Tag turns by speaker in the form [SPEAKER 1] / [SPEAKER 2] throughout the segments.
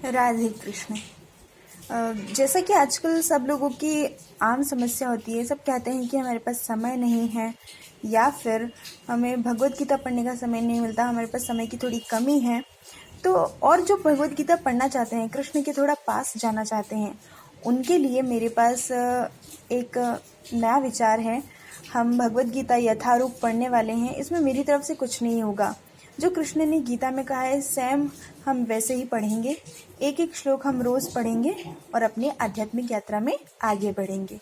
[SPEAKER 1] राधे कृष्ण। जैसा कि आजकल सब लोगों की आम समस्या होती है, सब कहते हैं कि हमारे पास समय नहीं है या फिर हमें भगवत गीता पढ़ने का समय नहीं मिलता, हमारे पास समय की थोड़ी कमी है। तो और जो भगवत गीता पढ़ना चाहते हैं, कृष्ण के थोड़ा पास जाना चाहते हैं, उनके लिए मेरे पास एक नया विचार है। हम भगवत गीता यथारूप पढ़ने वाले हैं। इसमें मेरी तरफ से कुछ नहीं होगा। जो कृष्ण ने गीता में कहा है सेम हम वैसे ही पढ़ेंगे। एक एक श्लोक हम रोज पढ़ेंगे और अपनी आध्यात्मिक यात्रा में आगे बढ़ेंगे।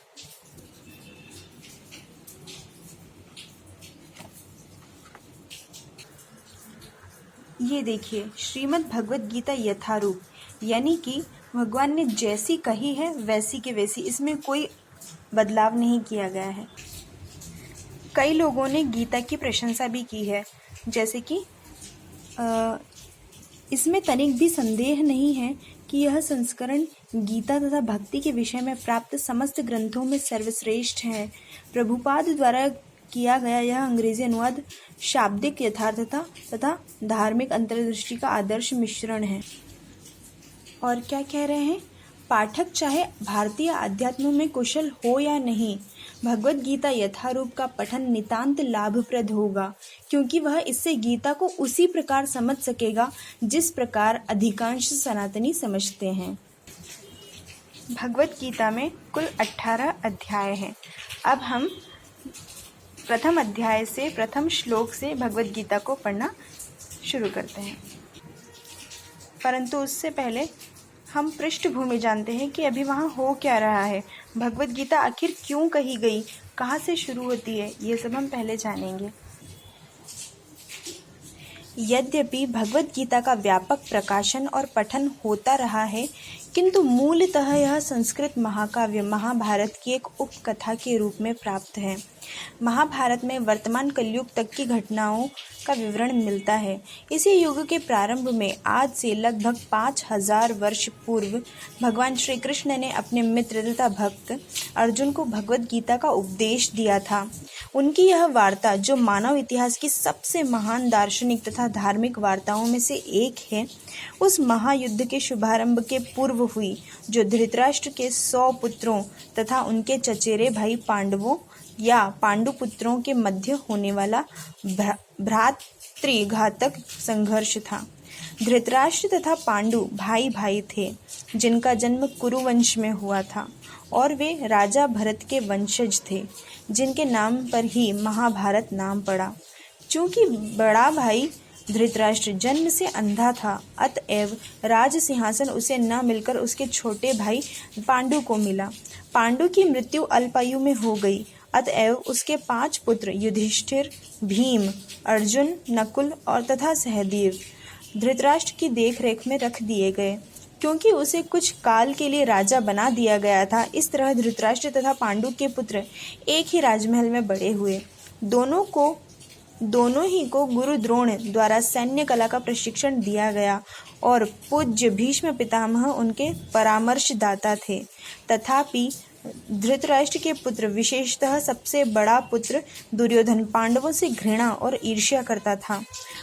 [SPEAKER 1] ये देखिए, श्रीमद् भगवत गीता यथारूप, यानी कि भगवान ने जैसी कही है वैसी के वैसी, इसमें कोई बदलाव नहीं किया गया है। कई लोगों ने गीता की प्रशंसा भी की है, जैसे कि इसमें तनिक भी संदेह नहीं है कि यह संस्करण गीता तथा भक्ति के विषय में प्राप्त समस्त ग्रंथों में सर्वश्रेष्ठ है। प्रभुपाद द्वारा किया गया यह अंग्रेजी अनुवाद शाब्दिक यथार्थता तथा धार्मिक अंतर्दृष्टि का आदर्श मिश्रण है। और क्या कह रहे हैं? पाठक चाहे भारतीय आध्यात्म में कुशल हो या नहीं, भगवत गीता यथारूप का पठन नितांत लाभप्रद होगा, क्योंकि वह इससे गीता को उसी प्रकार समझ सकेगा जिस प्रकार अधिकांश सनातनी समझते हैं। भगवत गीता में कुल 18 अध्याय हैं। अब हम प्रथम अध्याय से, प्रथम श्लोक से भगवत गीता को पढ़ना शुरू करते हैं। परंतु उससे पहले हम पृष्ठभूमि जानते हैं कि अभी वहाँ हो क्या रहा है, भगवत गीता आखिर क्यों कही गई, कहाँ से शुरू होती है, ये सब हम पहले जानेंगे। यद्यपि भगवत गीता का व्यापक प्रकाशन और पठन होता रहा है, किंतु मूलतः यह संस्कृत महाकाव्य महाभारत की एक उपकथा के रूप में प्राप्त है। महाभारत में वर्तमान कलयुग तक की घटनाओं का विवरण मिलता है। इसी युग के प्रारंभ में, आज से लगभग 5000 वर्ष पूर्व, भगवान श्री कृष्ण ने अपने मित्र तथा भक्त अर्जुन को भगवत गीता का उपदेश दिया था। उनकी यह वार्ता, जो मानव इतिहास की सबसे महान दार्शनिक तथा धार्मिक वार्ताओं में से एक है, उस महायुद्ध के शुभारंभ के पूर्व हुई, जो धृतराष्ट्र के 100 पुत्रों तथा उनके चचेरे भाई पांडवों या पांडुपुत्रों के मध्य होने वाला भ्रातृघातक संघर्ष था। धृतराष्ट्र तथा पांडु भाई भाई थे, जिनका जन्म कुरुवंश में हुआ था, और वे राजा भरत के वंशज थे, जिनके नाम पर ही महाभारत नाम पड़ा। चूंकि बड़ा भाई धृतराष्ट्र जन्म से अंधा था, अतएव राज सिंहासन उसे न मिलकर उसके छोटे भाई पांडु को मिला। पांडु की मृत्यु अल्पायु में हो गई, अतएव उसके 5 पुत्र युधिष्ठिर, भीम, अर्जुन, नकुल और तथा सहदेव धृतराष्ट्र की देखरेख में रख दिए गए। क्योंकि उसे कुछ काल के लिए राजा बना दिया गया था, इस तरह धृतराष्ट्र तथा पांडु के पुत्र एक ही राजमहल में बड़े हुए। दोनों ही को गुरु द्रोण द्वारा सैन्य कला का प्रशिक्षण दिया गया और पूज्य भीष्म पितामह उनके परामर्शदाता थे। तथापि धृतराष्ट्र के पुत्र, विशेषतः सबसे बड़ा पुत्र दुर्योधन, पांडवों से घृणा और ईर्ष्या करता था।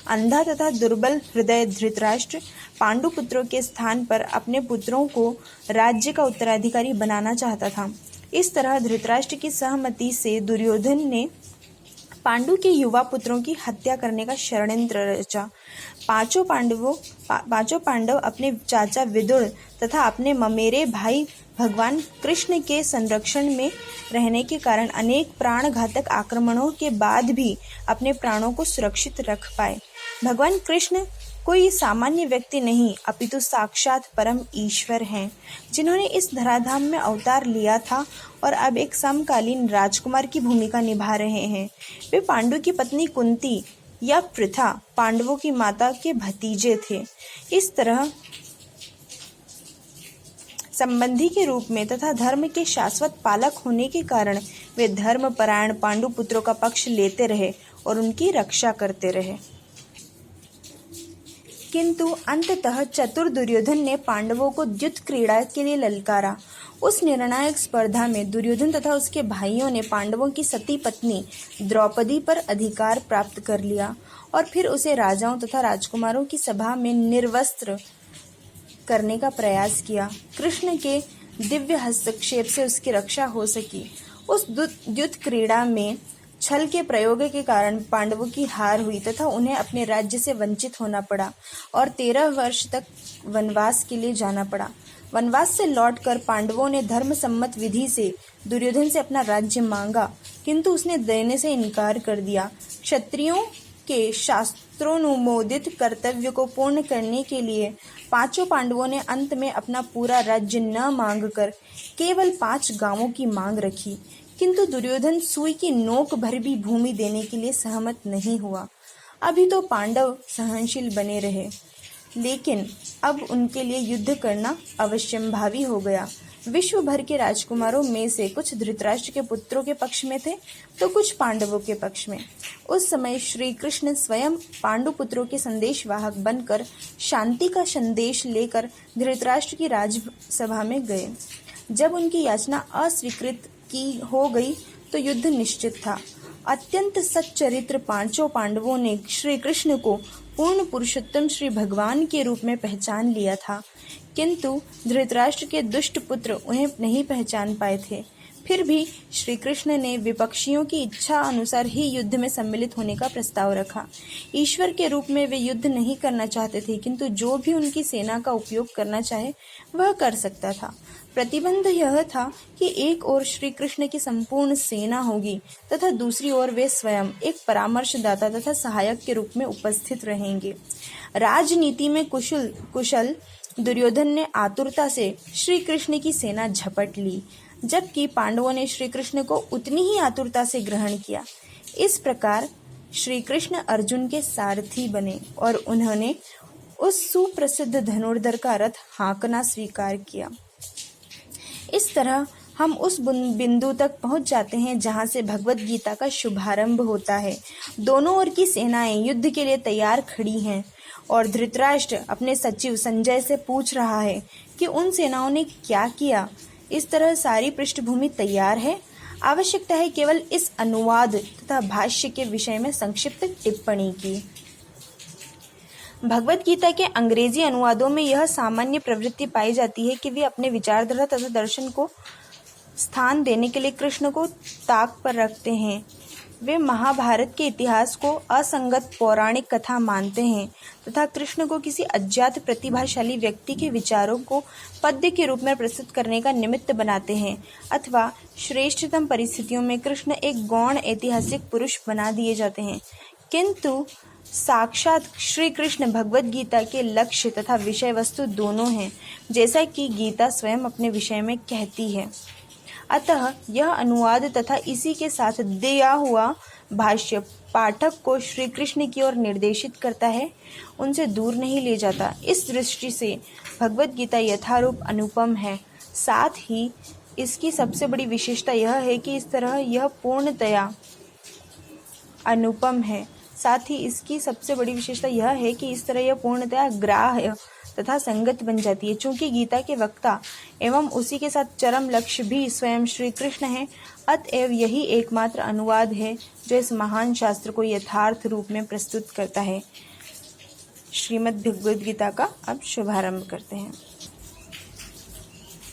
[SPEAKER 1] अंधा तथा दुर्बल हृदय धृतराष्ट्र पांडु पुत्रों के स्थान पर अपने पुत्रों को राज्य का उत्तराधिकारी बनाना चाहता था। इस तरह धृतराष्ट्र की सहमति से दुर्योधन ने पांडु के युवा पुत्रों की हत्या करने का षड्यंत्र रचा। पांचों पांडव अपने चाचा विदुर तथा अपने ममेरे भाई भगवान कृष्ण के संरक्षण में रहने के कारण अनेक प्राणघातक आक्रमणों के बाद भी अपने प्राणों को सुरक्षित रख पाए। भगवान कृष्ण कोई सामान्य व्यक्ति नहीं, अपितु साक्षात परम ईश्वर हैं, जिन्होंने इस धराधाम में अवतार लिया था और अब एक समकालीन राजकुमार की भूमिका निभा रहे हैं। वे पांडु की पत्नी कुंती या पृथा, पांडवों की माता के भतीजे थे। इस तरह संबंधी के रूप में तथा धर्म के शाश्वत पालक होने के कारण वे धर्मपरायण पांडु पुत्रों का पक्ष लेते रहे और उनकी रक्षा करते रहे। किंतु अंततः चतुर दुर्योधन ने पांडवों को युद्ध क्रीड़ा के लिए ललकारा। उस निर्णायक स्पर्धा में दुर्योधन तथा उसके भाइयों ने पांडवों की सती पत्नी द्रौपदी पर अधिकार प्राप्त कर लिया और फिर उसे राजाओं तथा राजकुमारों की सभा में निर्वस्त्र करने का प्रयास किया। कृष्ण के दिव्य हस्तक्षेप से उसकी रक्षा हो सकी। उस युद्ध क्रीड़ा में छल के प्रयोग के कारण पांडवों की हार हुई तथा उन्हें अपने राज्य से वंचित होना पड़ा और 13 वर्ष तक वनवास के लिए जाना पड़ा। वनवास से लौटकर पांडवों ने धर्मसम्मत विधि से दुर्योधन से अपना राज्य मांगा, किंतु उसने देने से इनकार कर दिया। क्षत्रियों के शास्त्रोनुमोदित कर्तव्य को पूर्ण करने के लिए 5 पांडवों ने अंत में अपना पूरा राज्य न मांगकर केवल 5 गांवों की मांग रखी, किंतु दुर्योधन सुई की नोक भर भी भूमि देने के लिए सहमत नहीं हुआ। अभी तो पांडव सहनशील बने रहे, लेकिन अब उनके लिए युद्ध करना अवश्यंभावी हो गया। विश्व भर के राजकुमारों में से कुछ धृतराष्ट्र के पुत्रों के पक्ष में थे तो कुछ पांडवों के पक्ष में। उस समय श्री कृष्ण स्वयं पांडु पुत्रों के संदेशवाहक बनकर शांति का संदेश लेकर धृतराष्ट्र की राजसभा में गए। जब उनकी याचना अस्वीकृत की हो गई तो युद्ध निश्चित था। अत्यंत सच्चरित्र 5 पांडवों ने श्री कृष्ण को पूर्ण पुरुषोत्तम श्री भगवान के रूप में पहचान लिया था, किंतु धृतराष्ट्र के दुष्ट पुत्र उन्हें नहीं पहचान पाए थे। फिर भी श्री कृष्ण ने विपक्षियों की इच्छा अनुसार ही युद्ध में सम्मिलित होने का प्रस्ताव रखा। ईश्वर के रूप में वे युद्ध नहीं करना चाहते थे, किंतु जो भी उनकी सेना का उपयोग करना चाहे वह कर सकता था। प्रतिबंध यह था कि एक ओर श्री कृष्ण की संपूर्ण सेना होगी तथा दूसरी ओर वे स्वयं एक परामर्शदाता तथा सहायक के रूप में उपस्थित रहेंगे। राजनीति में कुशल दुर्योधन ने आतुरता से श्री कृष्ण की सेना झपट ली, जबकि पांडवों ने श्री कृष्ण को उतनी ही आतुरता से ग्रहण किया। इस प्रकार श्री कृष्ण अर्जुन के सारथी बने और उन्होंने उस सुप्रसिद्ध धनुर्धर का रथ हाँकना स्वीकार किया। इस तरह हम उस बिंदु तक पहुंच जाते हैं जहां से भगवत गीता का शुभारंभ होता है। दोनों ओर की सेनाएं युद्ध के लिए तैयार खड़ी हैं और धृतराष्ट्र अपने सचिव संजय से पूछ रहा है कि उन सेनाओं ने क्या किया। इस तरह सारी पृष्ठभूमि तैयार है। आवश्यकता है केवल इस अनुवाद तथा भाष्य के विषय में संक्षिप्त टिप्पणी की। भगवत गीता के अंग्रेजी अनुवादों में यह सामान्य प्रवृत्ति पाई जाती है कि वे अपने विचारधारा तथा दर्शन को स्थान देने के लिए कृष्ण को ताक पर रखते हैं। वे महाभारत के इतिहास को असंगत पौराणिक कथा मानते हैं तथा कृष्ण को किसी अज्ञात प्रतिभाशाली व्यक्ति के विचारों को पद्य के रूप में प्रस्तुत करने का निमित्त बनाते हैं, अथवा श्रेष्ठतम परिस्थितियों में कृष्ण एक गौण ऐतिहासिक पुरुष बना दिए जाते हैं। किंतु साक्षात श्री कृष्ण भगवत गीता के लक्ष्य तथा विषय वस्तु दोनों हैं, जैसा कि गीता स्वयं अपने विषय में कहती है। अतः यह अनुवाद तथा इसी के साथ दिया हुआ भाष्य पाठक को श्री कृष्ण की ओर निर्देशित करता है, उनसे दूर नहीं ले जाता। इस दृष्टि से भगवत गीता यथारूप अनुपम है। साथ ही इसकी सबसे बड़ी विशेषता यह है कि इस तरह यह पूर्णतया अनुपम है। साथ ही इसकी सबसे बड़ी विशेषता यह है कि इस तरह यह पूर्णतया ग्राह्य तथा संगत बन जाती है। चूंकि गीता के वक्ता एवं उसी के साथ चरम लक्ष्य भी स्वयं श्री कृष्ण है, अतएव यही एकमात्र अनुवाद है जो इस महान शास्त्र को यथार्थ रूप में प्रस्तुत करता है। श्रीमद् भगवद गीता का अब शुभारंभ करते हैं।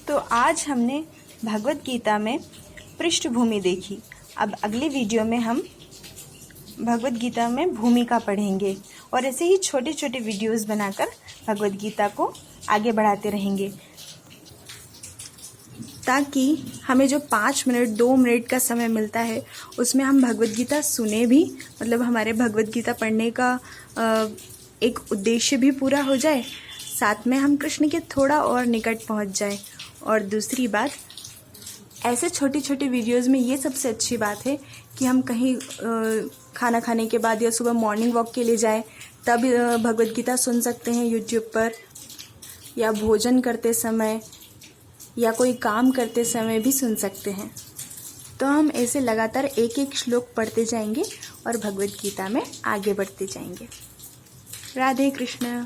[SPEAKER 1] तो आज हमने भगवद गीता में पृष्ठभूमि देखी। अब अगले वीडियो में हम भगवद गीता में भूमिका पढ़ेंगे और ऐसे ही छोटे छोटे वीडियोस बनाकर भगवद गीता को आगे बढ़ाते रहेंगे, ताकि हमें जो 5 मिनट 2 मिनट का समय मिलता है उसमें हम भगवद गीता सुने भी, मतलब हमारे भगवद गीता पढ़ने का एक उद्देश्य भी पूरा हो जाए, साथ में हम कृष्ण के थोड़ा और निकट पहुंच जाए। और दूसरी बात, ऐसे छोटी छोटी वीडियोस में ये सबसे अच्छी बात है कि हम कहीं खाना खाने के बाद या सुबह मॉर्निंग वॉक के लिए जाए तब भगवद गीता सुन सकते हैं यूट्यूब पर, या भोजन करते समय या कोई काम करते समय भी सुन सकते हैं। तो हम ऐसे लगातार एक एक श्लोक पढ़ते जाएंगे और भगवद गीता में आगे बढ़ते जाएंगे। राधे कृष्ण।